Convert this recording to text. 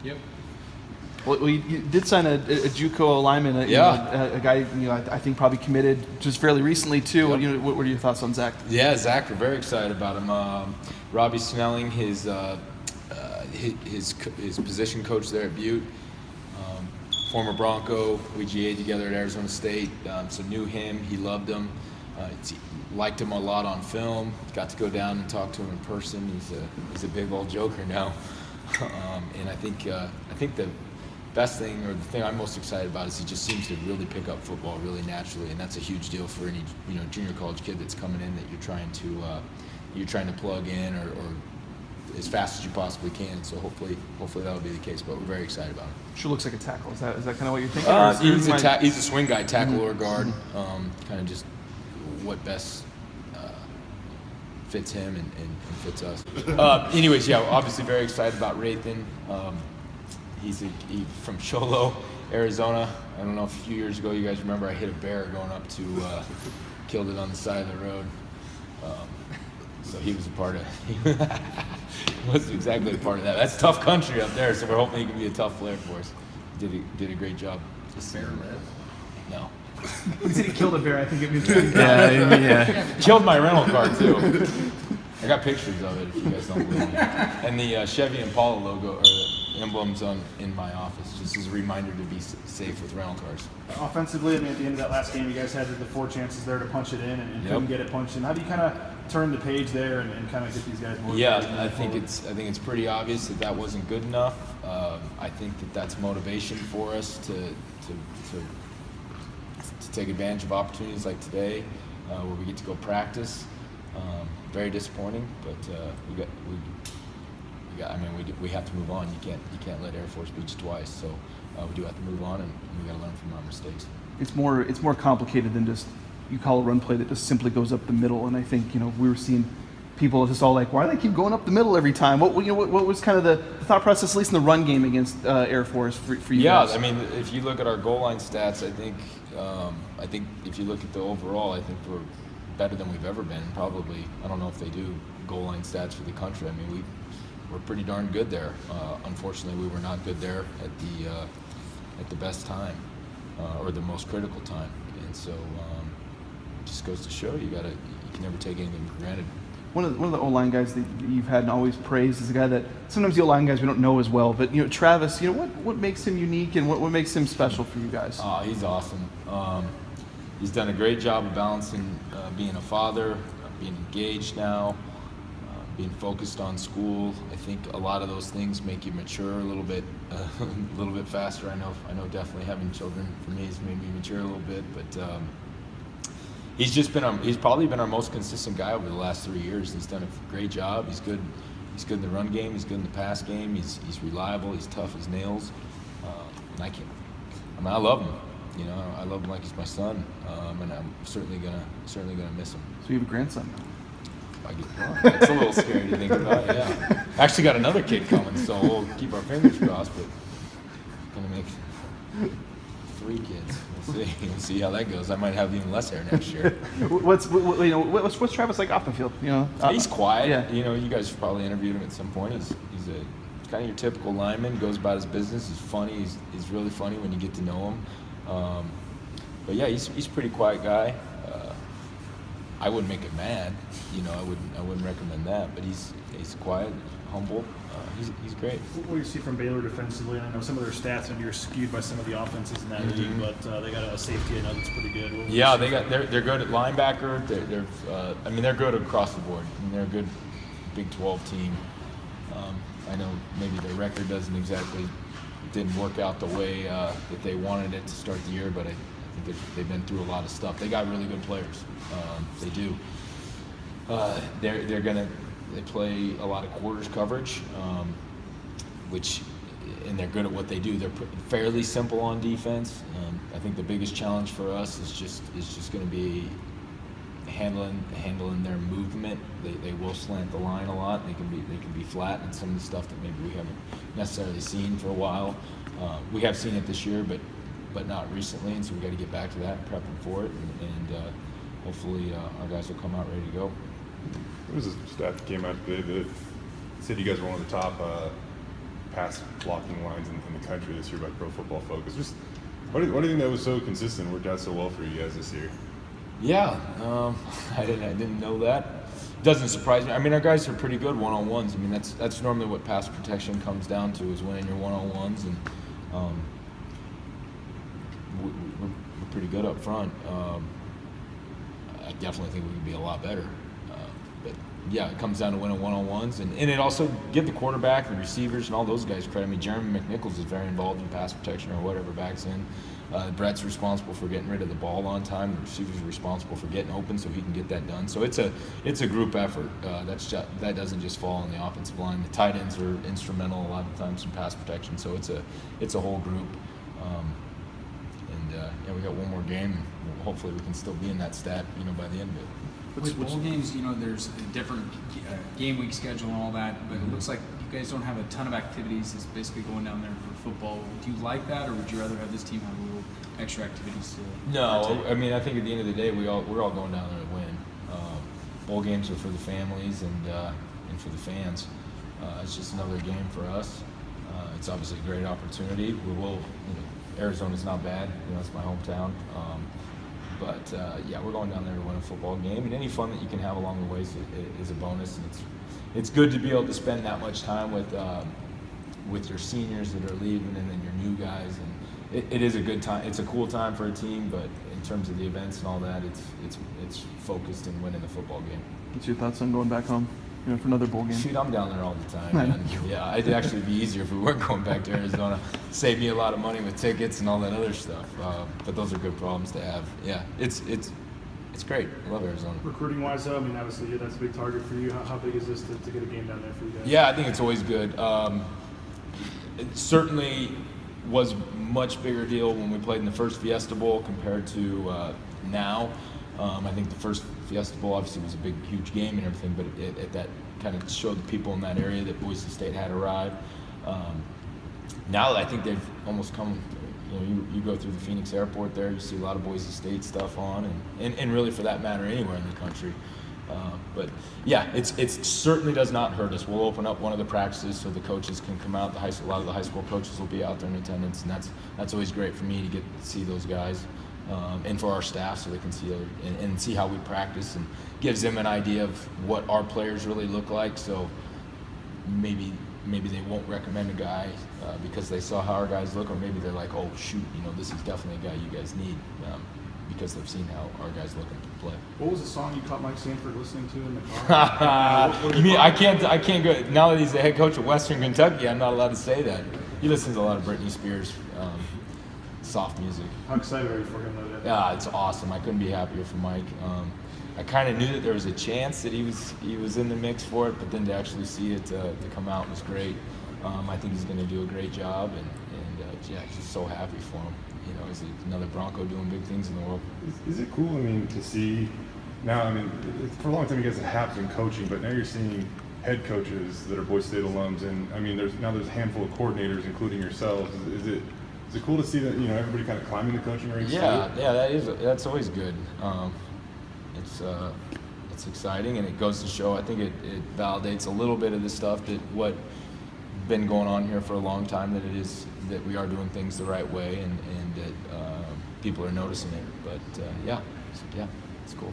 Yep. Well, you did sign a JUCO lineman, a guy I think probably committed just fairly recently too. Yep. What are your thoughts on Zach? Yeah, Zach, we're very excited about him. Robbie Snelling, his position coach there at Butte, former Bronco. We GA'd together at Arizona State, so knew him. He loved him. Liked him a lot on film. Got to go down and talk to him in person. He's a big old joker now, and I think the best thing, or the thing I'm most excited about, is he just seems to really pick up football really naturally, and that's a huge deal for any junior college kid that's coming in that you're trying to plug in or as fast as you possibly can. So hopefully that'll be the case. But we're very excited about him. Sure looks like a tackle. Is that kind of what you're thinking? He's a swing guy, tackle or guard. Kind of just what best fits him and fits us. Anyways, yeah, obviously very excited about Rathan. He's from Cholo, Arizona. I don't know if a few years ago you guys remember I hit a bear going up to, killed it on the side of the road. So he was wasn't exactly a part of that. That's tough country up there, so we're hoping he can be a tough player for us. Did a great job. Bear live? No. He said he killed a bear. I think it means yeah. Killed my rental car too. I got pictures of it if you guys don't believe me. And the Chevy Impala logo or the emblems in my office, just as a reminder to be safe with rental cars. Offensively, at the end of that last game, you guys had the 4 chances there to punch it in and couldn't get it punched in. How do you kind of turn the page there and kind of get these guys more? Yeah, I think it's pretty obvious that wasn't good enough. I think that's motivation for us to take advantage of opportunities like today, where we get to go practice. Very disappointing, but we have to move on. You can't let Air Force beat you twice. So we do have to move on, and we got to learn from our mistakes. It's more complicated than just you call a run play that just simply goes up the middle. And I think we were seeing people just all like, why do they keep going up the middle every time? What was kind of the thought process, at least in the run game against Air Force for you guys? Yeah, I mean, if you look at our goal line stats, I think if you look at the overall, I think we're better than we've ever been. Probably, I don't know if they do goal line stats for the country. I mean, we're pretty darn good there. Unfortunately, we were not good there at the best time or the most critical time. And so, it just goes to show you can never take anything for granted. One of the O-line guys that you've had and always praised is a guy that sometimes the O-line guys we don't know as well. But Travis, what makes him unique and what makes him special for you guys? Oh, he's awesome. He's done a great job of balancing being a father, being engaged now, being focused on school. I think a lot of those things make you mature a little bit faster. I know definitely having children for me has made me mature a little bit, but he's probably been our most consistent guy over the last 3 years. He's done a great job. He's good in the run game. He's good in the pass game. He's reliable. He's tough as nails. And I love him. I love him like he's my son, and I'm certainly gonna miss him. So you have a grandson now? That's a little scary to think about. Yeah, actually got another kid coming, so we'll keep our fingers crossed. But gonna make 3 kids. We'll see how that goes. I might have even less hair next year. What's Travis like off the field? He's quiet. Yeah. You guys probably interviewed him at some point. He's kind of your typical lineman. Goes about his business. He's funny. He's really funny when you get to know him. But yeah, he's a pretty quiet guy. I wouldn't make him mad, I wouldn't recommend that. But he's quiet, humble. He's great. What do you see from Baylor defensively? I know some of their stats maybe are skewed by some of the offenses in that league, but they got a safety. I know that's pretty good. Yeah, they're good at linebacker. They're good across the board. They're a good Big 12 team. I know maybe their record didn't work out the way that they wanted it to start the year, but I think they've been through a lot of stuff. They got really good players. They do. They play a lot of quarters coverage, and they're good at what they do. They're fairly simple on defense. I think the biggest challenge for us is just going to be handling their movement. They will slant the line a lot. They can be flat, and some of the stuff that maybe we haven't necessarily seen for a while. We have seen it this year, but not recently, and so we got to get back to that and prep them for it, and hopefully our guys will come out ready to go. There was a stat that came out today that said you guys were one of the top pass blocking lines in the country this year by Pro Football Focus. Just what do you think that was so consistent, worked out so well for you guys this year? Yeah, I didn't know that. Doesn't surprise me. I mean, our guys are pretty good one-on-ones. I mean, that's normally what pass protection comes down to, is winning your one-on-ones, and we're pretty good up front. I definitely think we could be a lot better. But yeah, it comes down to winning one-on-ones, and it also give the quarterback, the receivers, and all those guys credit. I mean, Jeremy McNichols is very involved in pass protection or whatever backs in. Brett's responsible for getting rid of the ball on time. The receivers are responsible for getting open so he can get that done. So it's a group effort. That doesn't just fall on the offensive line. The tight ends are instrumental a lot of times in pass protection. So it's a whole group. Yeah, we got one more game. Hopefully, we can still be in that stat, by the end of it. With bowl games, there's a different game week schedule and all that, but it looks like you guys don't have a ton of activities. It's basically going down there for football. Do you like that, or would you rather have this team have a little extra activities to No, partake? I mean, I think at the end of the day, we're all going down there to win. Bowl games are for the families and for the fans. It's just another game for us. It's obviously a great opportunity. We will, Arizona's not bad. It's my hometown. But yeah, we're going down there to win a football game, and any fun that you can have along the way is a bonus. And it's good to be able to spend that much time with your seniors that are leaving, and then your new guys. And it is a good time. It's a cool time for a team, but in terms of the events and all that, it's focused in winning the football game. What's your thoughts on going back home, for another bowl game? Shoot, I'm down there all the time, man. Yeah, it'd actually be easier if we weren't going back to Arizona. Save me a lot of money with tickets and all that other stuff. But those are good problems to have. Yeah, it's great. I love Arizona. Recruiting wise, though, I mean, obviously that's a big target for you. How big is this to get a game down there for you guys? Yeah, I think it's always good. It certainly was a much bigger deal when we played in the first Fiesta Bowl compared to now. I think the first Fiesta Bowl obviously was a big, huge game and everything, but that kind of showed the people in that area that Boise State had arrived. Now I think they've almost come. You go through the Phoenix airport there, you see a lot of Boise State stuff on, and really for that matter anywhere in the country. But yeah, it certainly does not hurt us. We'll open up one of the practices so the coaches can come out. A lot of the high school coaches will be out there in attendance, and that's always great for me to get to see those guys, and for our staff so they can see and see how we practice, and gives them an idea of what our players really look like. So maybe they won't recommend a guy because they saw how our guys look, or maybe they're like, oh shoot, this is definitely a guy you guys need, because they've seen how our guys look and play. What was the song you caught Mike Sanford listening to in the car? You mean I can't go now that he's the head coach of Western Kentucky? I'm not allowed to say that. He listens to a lot of Britney Spears, soft music. How excited are you for him, though? Yeah, it's awesome. I couldn't be happier for Mike. I kind of knew that there was a chance that he was in the mix for it, but then to actually see it to come out was great. I think he's going to do a great job, and yeah, just so happy for him. He's another Bronco doing big things in the world. Is it cool, to see now, for a long time you guys have been coaching, but now you're seeing head coaches that are Boise State alums, and there's a handful of coordinators, including yourselves. Is it cool to see that, everybody kind of climbing the coaching ranks? Yeah, that's always good. It's exciting, and it goes to show, I think it validates a little bit of the stuff that what been going on here for a long time, that we are doing things the right way, and that people are noticing it. But yeah, it's cool.